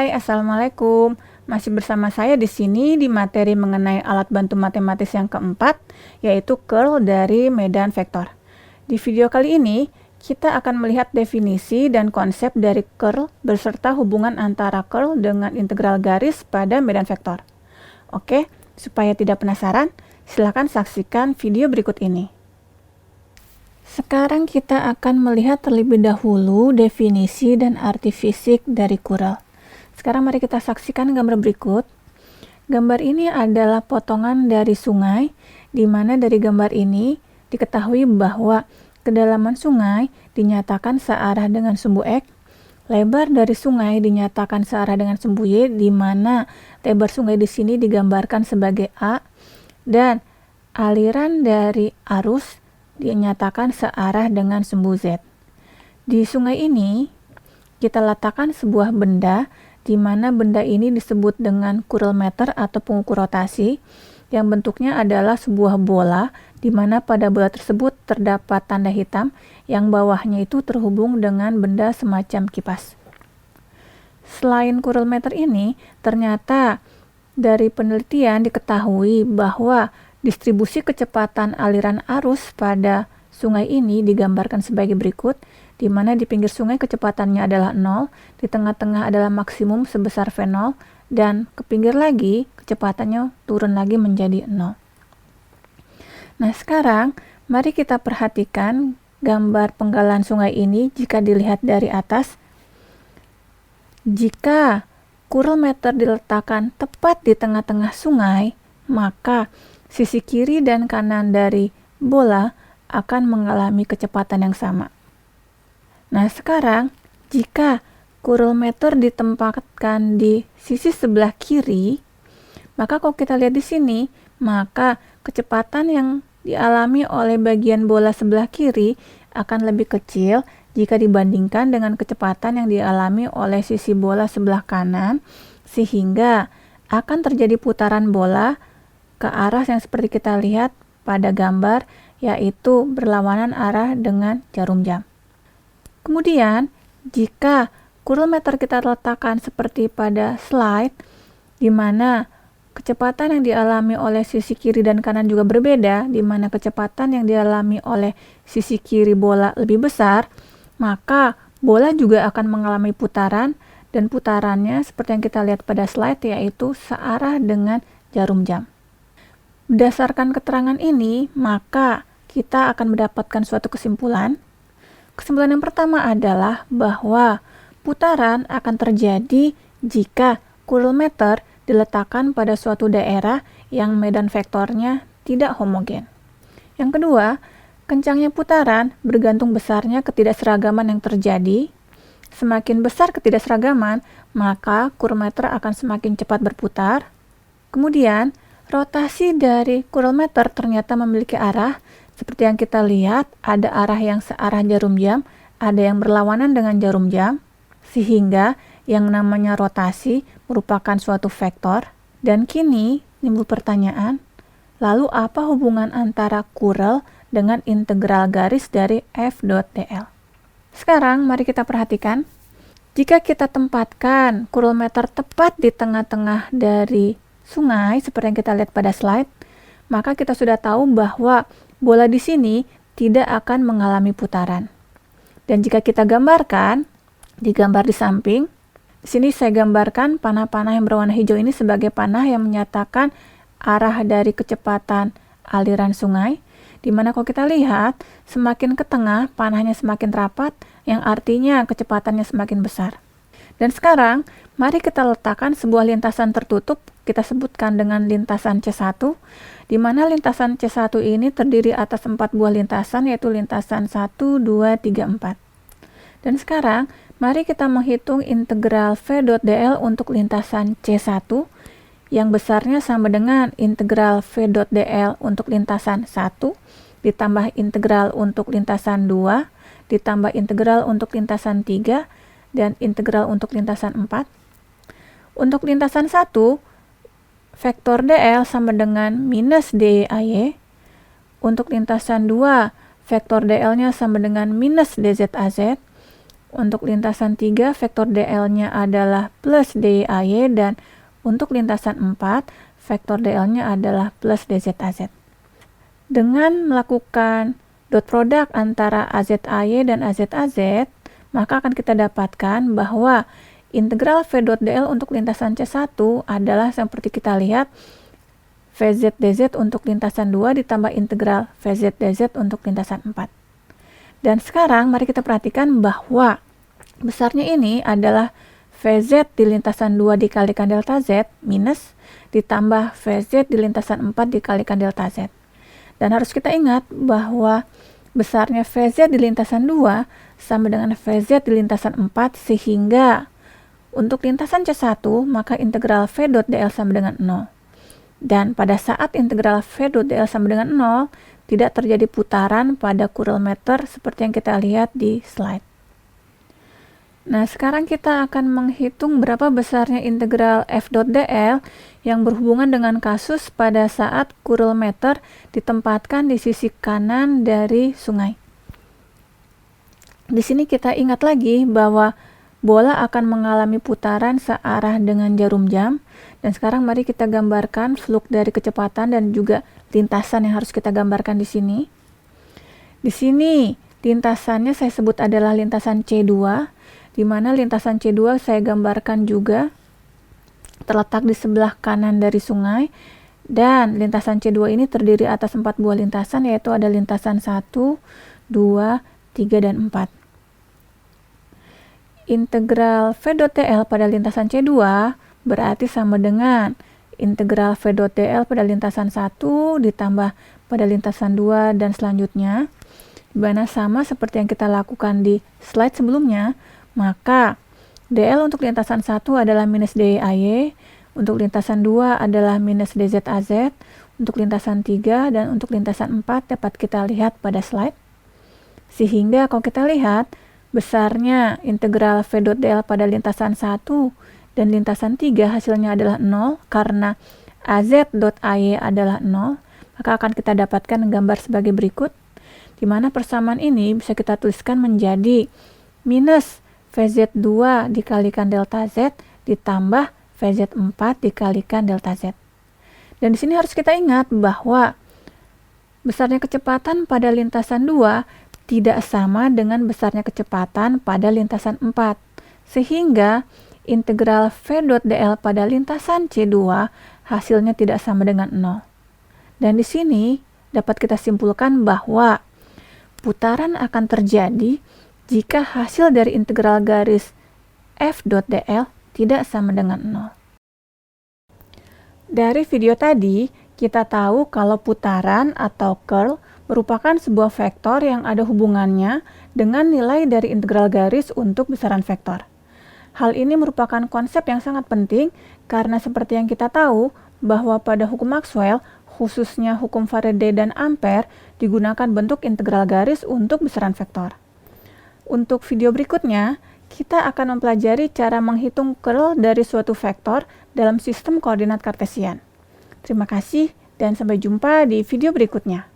Hai, Assalamualaikum. Masih bersama saya di sini di materi mengenai alat bantu matematis yang keempat, yaitu curl dari medan vektor. Di video kali ini, kita akan melihat definisi dan konsep dari curl beserta hubungan antara curl dengan integral garis pada medan vektor. Oke, supaya tidak penasaran, silakan saksikan video berikut ini. Sekarang kita akan melihat terlebih dahulu definisi dan arti fisik dari curl. Sekarang mari kita saksikan gambar berikut. Gambar ini adalah potongan dari sungai, di mana dari gambar ini diketahui bahwa kedalaman sungai dinyatakan searah dengan sumbu X, lebar dari sungai dinyatakan searah dengan sumbu Y, di mana lebar sungai di sini digambarkan sebagai A, dan aliran dari arus dinyatakan searah dengan sumbu Z. Di sungai ini, kita letakkan sebuah benda, di mana benda ini disebut dengan curl meter atau pengukur rotasi, yang bentuknya adalah sebuah bola, di mana pada bola tersebut terdapat tanda hitam, yang bawahnya itu terhubung dengan benda semacam kipas. Selain curl meter ini, ternyata dari penelitian diketahui bahwa distribusi kecepatan aliran arus pada sungai ini digambarkan sebagai berikut, di mana di pinggir sungai kecepatannya adalah 0, di tengah-tengah adalah maksimum sebesar V0, dan ke pinggir lagi kecepatannya turun lagi menjadi 0. Nah, sekarang mari kita perhatikan gambar penggalan sungai ini jika dilihat dari atas. Jika curl meter diletakkan tepat di tengah-tengah sungai, maka sisi kiri dan kanan dari bola akan mengalami kecepatan yang sama. Nah, sekarang jika curl meter ditempatkan di sisi sebelah kiri, maka kalau kita lihat di sini, maka kecepatan yang dialami oleh bagian bola sebelah kiri akan lebih kecil jika dibandingkan dengan kecepatan yang dialami oleh sisi bola sebelah kanan, sehingga akan terjadi putaran bola ke arah yang seperti kita lihat pada gambar, yaitu berlawanan arah dengan jarum jam. Kemudian, jika curl meter kita letakkan seperti pada slide, di mana kecepatan yang dialami oleh sisi kiri dan kanan juga berbeda, di mana kecepatan yang dialami oleh sisi kiri bola lebih besar, maka bola juga akan mengalami putaran, dan putarannya seperti yang kita lihat pada slide, yaitu searah dengan jarum jam. Berdasarkan keterangan ini, maka kita akan mendapatkan suatu kesimpulan. Kesimpulan yang pertama adalah bahwa putaran akan terjadi jika curl meter diletakkan pada suatu daerah yang medan vektornya tidak homogen. Yang kedua, kencangnya putaran bergantung besarnya ketidakseragaman yang terjadi. Semakin besar ketidakseragaman, maka curl meter akan semakin cepat berputar. Kemudian, rotasi dari curl meter ternyata memiliki arah. Seperti yang kita lihat, ada arah yang searah jarum jam, ada yang berlawanan dengan jarum jam, sehingga yang namanya rotasi merupakan suatu vektor. Dan kini timbul pertanyaan, lalu apa hubungan antara curl dengan integral garis dari f.dl? Sekarang mari kita perhatikan, jika kita tempatkan curl meter tepat di tengah-tengah dari sungai, seperti yang kita lihat pada slide, maka kita sudah tahu bahwa bola di sini tidak akan mengalami putaran. Dan jika kita gambarkan, di gambar di samping, di sini saya gambarkan panah-panah yang berwarna hijau ini sebagai panah yang menyatakan arah dari kecepatan aliran sungai, di mana kalau kita lihat, semakin ke tengah, panahnya semakin rapat, yang artinya kecepatannya semakin besar. Dan sekarang, mari kita letakkan sebuah lintasan tertutup, kita sebutkan dengan lintasan C1, di mana lintasan C1 ini terdiri atas 4 buah lintasan, yaitu lintasan 1, 2, 3, 4. Dan sekarang, mari kita menghitung integral V.dl untuk lintasan C1, yang besarnya sama dengan integral V.dl untuk lintasan 1, ditambah integral untuk lintasan 2, ditambah integral untuk lintasan 3, dan integral untuk lintasan 4. Untuk lintasan 1, vektor dl sama dengan minus DAY. Untuk lintasan 2, vektor dl-nya sama dengan minus DZAZ. Untuk lintasan 3, vektor DL-nya adalah plus DYAY, dan untuk lintasan 4, vektor DL-nya adalah plus DZAZ. Dengan melakukan dot product antara AZAY dan AZAZ, maka akan kita dapatkan bahwa integral V dot DL untuk lintasan C1 adalah seperti kita lihat VZ DZ untuk lintasan 2 ditambah integral VZ DZ untuk lintasan 4. Dan sekarang mari kita perhatikan bahwa besarnya ini adalah VZ di lintasan 2 dikalikan delta Z minus ditambah VZ di lintasan 4 dikalikan delta Z. Dan harus kita ingat bahwa besarnya VZ di lintasan 2 sama dengan VZ di lintasan 4, sehingga untuk lintasan C1 maka integral V dot DL sama dengan 0. Dan pada saat integral V dot DL sama dengan 0, tidak terjadi putaran pada Curl meter seperti yang kita lihat di slide. Nah, sekarang kita akan menghitung berapa besarnya integral F dot DL yang berhubungan dengan kasus pada saat Curl meter ditempatkan di sisi kanan dari sungai. Di sini kita ingat lagi bahwa bola akan mengalami putaran searah dengan jarum jam. Dan sekarang mari kita gambarkan fluk dari kecepatan dan juga lintasan yang harus kita gambarkan di sini. Di sini lintasannya saya sebut adalah lintasan C2, di mana lintasan C2 saya gambarkan juga terletak di sebelah kanan dari sungai, dan lintasan C2 ini terdiri atas 4 buah lintasan, yaitu ada lintasan 1, 2, 3, dan 4. Integral V dot DL pada lintasan C2 berarti sama dengan integral V dot DL pada lintasan 1 ditambah pada lintasan 2 dan selanjutnya, di mana sama seperti yang kita lakukan di slide sebelumnya. Maka DL untuk lintasan 1 adalah minus DYAY, untuk lintasan 2 adalah minus DZAZ, untuk lintasan 3 dan untuk lintasan 4 dapat kita lihat pada slide. Sehingga kalau kita lihat besarnya integral V dot DL pada lintasan 1 dan lintasan 3 hasilnya adalah 0 karena AZ dot AY adalah 0, maka akan kita dapatkan gambar sebagai berikut, di mana persamaan ini bisa kita tuliskan menjadi minus VZ2 dikalikan delta Z ditambah VZ4 dikalikan delta Z. Dan di sini harus kita ingat bahwa besarnya kecepatan pada lintasan 2 tidak sama dengan besarnya kecepatan pada lintasan 4, sehingga integral V dot DL pada lintasan C2 hasilnya tidak sama dengan 0. Dan di sini dapat kita simpulkan bahwa putaran akan terjadi jika hasil dari integral garis F dot DL tidak sama dengan 0. Dari video tadi, kita tahu kalau putaran atau curl merupakan sebuah vektor yang ada hubungannya dengan nilai dari integral garis untuk besaran vektor. Hal ini merupakan konsep yang sangat penting karena seperti yang kita tahu bahwa pada hukum Maxwell, khususnya hukum Faraday dan Ampere, digunakan bentuk integral garis untuk besaran vektor. Untuk video berikutnya, kita akan mempelajari cara menghitung curl dari suatu vektor dalam sistem koordinat kartesian. Terima kasih dan sampai jumpa di video berikutnya.